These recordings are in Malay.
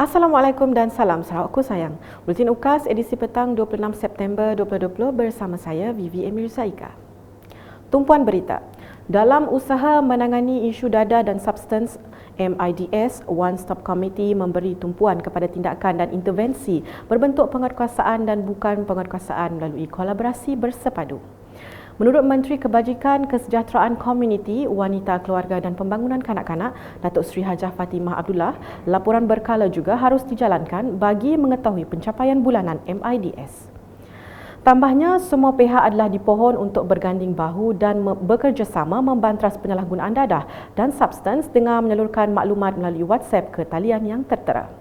Assalamualaikum dan salam Sarawakku sayang. Buletin UKAS edisi petang 26 September 2020 bersama saya Vivi Emir Zaika. Tumpuan berita. Dalam usaha menangani isu dada dan substans, MIDS One Stop Committee memberi tumpuan kepada tindakan dan intervensi berbentuk penguatkuasaan dan bukan penguatkuasaan melalui kolaborasi bersepadu. Menurut Menteri Kebajikan, Kesejahteraan Komuniti, Wanita, Keluarga dan Pembangunan Kanak-kanak, Datuk Seri Hajah Fatimah Abdullah, laporan berkala juga harus dijalankan bagi mengetahui pencapaian bulanan MIDS. Tambahnya, semua pihak adalah dipohon untuk berganding bahu dan bekerjasama membantras penyalahgunaan dadah dan substans dengan menyalurkan maklumat melalui WhatsApp ke talian yang tertera.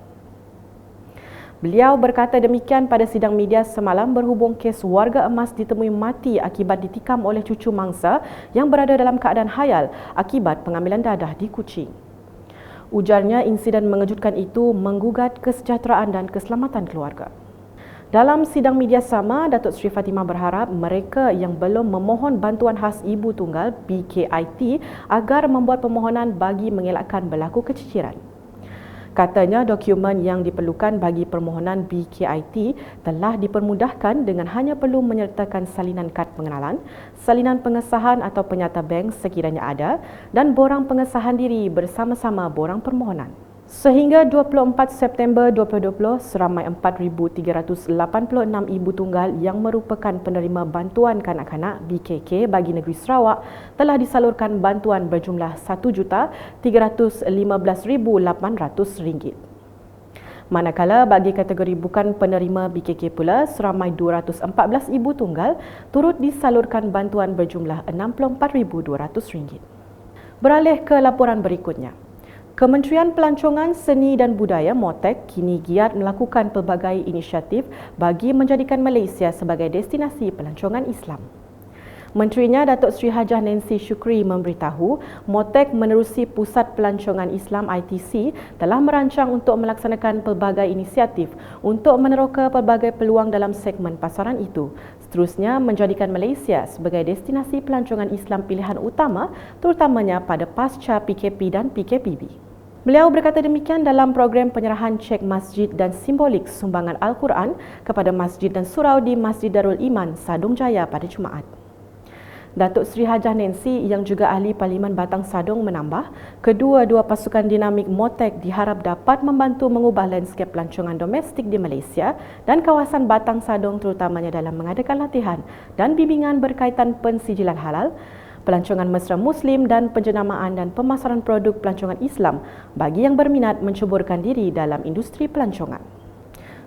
Beliau berkata demikian pada sidang media semalam berhubung kes warga emas ditemui mati akibat ditikam oleh cucu mangsa yang berada dalam keadaan hayal akibat pengambilan dadah di Kuching. Ujarnya insiden mengejutkan itu menggugat kesejahteraan dan keselamatan keluarga. Dalam sidang media sama, Datuk Seri Fatimah berharap mereka yang belum memohon bantuan khas ibu tunggal BKIT agar membuat permohonan bagi mengelakkan berlaku keciciran. Katanya dokumen yang diperlukan bagi permohonan BKIT telah dipermudahkan dengan hanya perlu menyertakan salinan kad pengenalan, salinan pengesahan atau penyata bank sekiranya ada dan borang pengesahan diri bersama-sama borang permohonan. Sehingga 24 September 2020, seramai 4,386 ibu tunggal yang merupakan penerima bantuan kanak-kanak BKK bagi negeri Sarawak telah disalurkan bantuan berjumlah RM1,315,800. Manakala bagi kategori bukan penerima BKK pula, seramai 214 ibu tunggal turut disalurkan bantuan berjumlah RM64,200. Beralih ke laporan berikutnya. Kementerian Pelancongan Seni dan Budaya MOTEK kini giat melakukan pelbagai inisiatif bagi menjadikan Malaysia sebagai destinasi pelancongan Islam. Menterinya Datuk Seri Hajah Nancy Shukri memberitahu MOTEK menerusi Pusat Pelancongan Islam ITC telah merancang untuk melaksanakan pelbagai inisiatif untuk meneroka pelbagai peluang dalam segmen pasaran itu. Seterusnya menjadikan Malaysia sebagai destinasi pelancongan Islam pilihan utama terutamanya pada pasca PKP dan PKPB. Beliau berkata demikian dalam program penyerahan cek masjid dan simbolik sumbangan Al-Quran kepada masjid dan surau di Masjid Darul Iman, Sadong Jaya pada Jumaat. Datuk Seri Hajah Nancy yang juga ahli Parlimen Batang Sadong menambah, kedua-dua pasukan dinamik MOTEK diharap dapat membantu mengubah lanskap pelancongan domestik di Malaysia dan kawasan Batang Sadong terutamanya dalam mengadakan latihan dan bimbingan berkaitan pensijilan halal, pelancongan mesra Muslim dan penjenamaan dan pemasaran produk pelancongan Islam bagi yang berminat mencuburkan diri dalam industri pelancongan.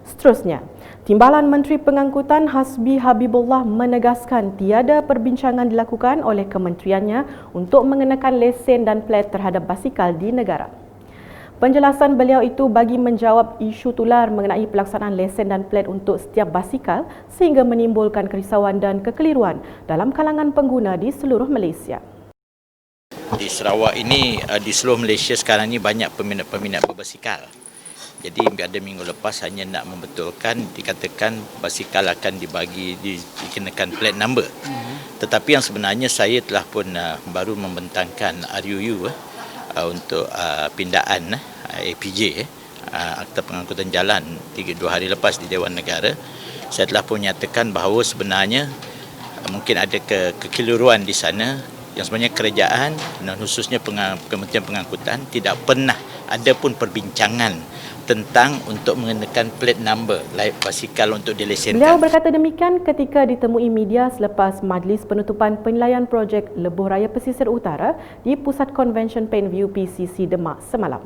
Seterusnya, Timbalan Menteri Pengangkutan Hasbi Habibullah menegaskan tiada perbincangan dilakukan oleh kementeriannya untuk mengenakan lesen dan plat terhadap basikal di negara. Penjelasan beliau itu bagi menjawab isu tular mengenai pelaksanaan lesen dan plat untuk setiap basikal sehingga menimbulkan kerisauan dan kekeliruan dalam kalangan pengguna di seluruh Malaysia. Di Sarawak ini, di seluruh Malaysia sekarang ini banyak peminat berbasikal. Jadi pada minggu lepas hanya nak membetulkan dikatakan basikal akan dikenakan plate number. Tetapi yang sebenarnya saya telah pun baru membentangkan RUU untuk pindaan APJ, Akta Pengangkutan Jalan 2 hari lepas di Dewan Negara. Saya telah pun nyatakan bahawa sebenarnya mungkin ada kekeliruan di sana yang sebenarnya kerajaan dan khususnya Kementerian Pengangkutan tidak pernah ada pun perbincangan tentang untuk mengenakan plate number basikal untuk dilesenkan. Beliau berkata demikian ketika ditemui media selepas majlis penutupan penilaian projek Lebuh Raya Pesisir Utara di Pusat Convention Penview PCC Demak semalam.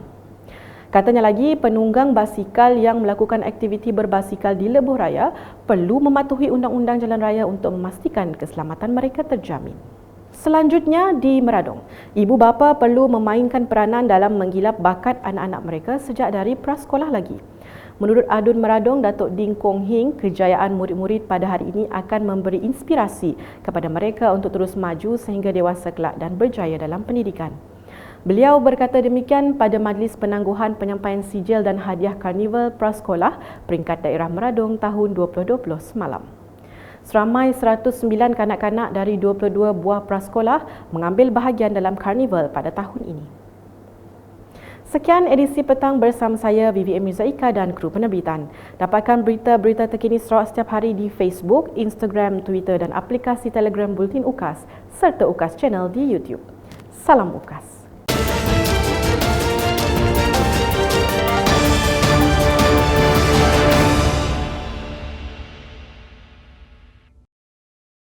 Katanya lagi, penunggang basikal yang melakukan aktiviti berbasikal di Lebuh Raya perlu mematuhi undang-undang jalan raya untuk memastikan keselamatan mereka terjamin. Selanjutnya di Meradong, ibu bapa perlu memainkan peranan dalam menggilap bakat anak-anak mereka sejak dari prasekolah lagi. Menurut Adun Meradong, Datuk Ding Kong Hing, kejayaan murid-murid pada hari ini akan memberi inspirasi kepada mereka untuk terus maju sehingga dewasa kelak dan berjaya dalam pendidikan. Beliau berkata demikian pada majlis penangguhan penyampaian sijil dan hadiah Karnival Prasekolah peringkat daerah Meradong tahun 2020 semalam. Seramai 109 kanak-kanak dari 22 buah prasekolah mengambil bahagian dalam karnival pada tahun ini. Sekian edisi petang bersama saya Vivian Mirzaika dan kru penerbitan. Dapatkan berita-berita terkini Sarawak setiap hari di Facebook, Instagram, Twitter dan aplikasi Telegram Bulletin UKAS serta UKAS Channel di YouTube. Salam UKAS.